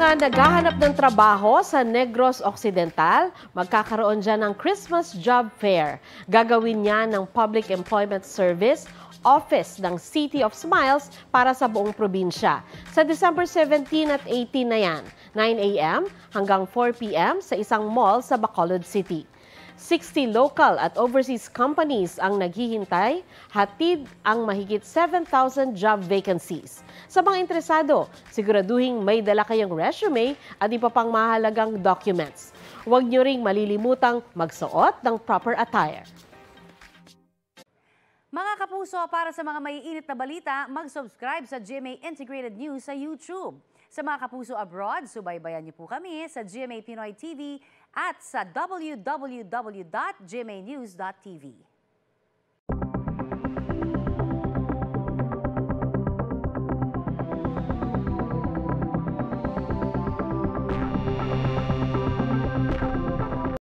Nga naghahanap ng trabaho sa Negros Occidental, magkakaroon dyan ng Christmas Job Fair. Gagawin niya ng Public Employment Service Office ng City of Smiles para sa buong probinsya. Sa December 17 at 18 na yan, 9 a.m. hanggang 4 p.m. sa isang mall sa Bacolod City. 60 local at overseas companies ang naghihintay, hatid ang mahigit 7,000 job vacancies. Sa mga interesado, siguraduhin may dala kayong resume at iba pang mahalagang documents. Huwag niyo ring malilimutang magsuot ng proper attire. Mga kapuso, para sa mga maiinit na balita, mag-subscribe sa GMA Integrated News sa YouTube. Sa mga kapuso abroad, subaybayan niyo po kami sa GMA Pinoy TV at sa www.gmanews.tv.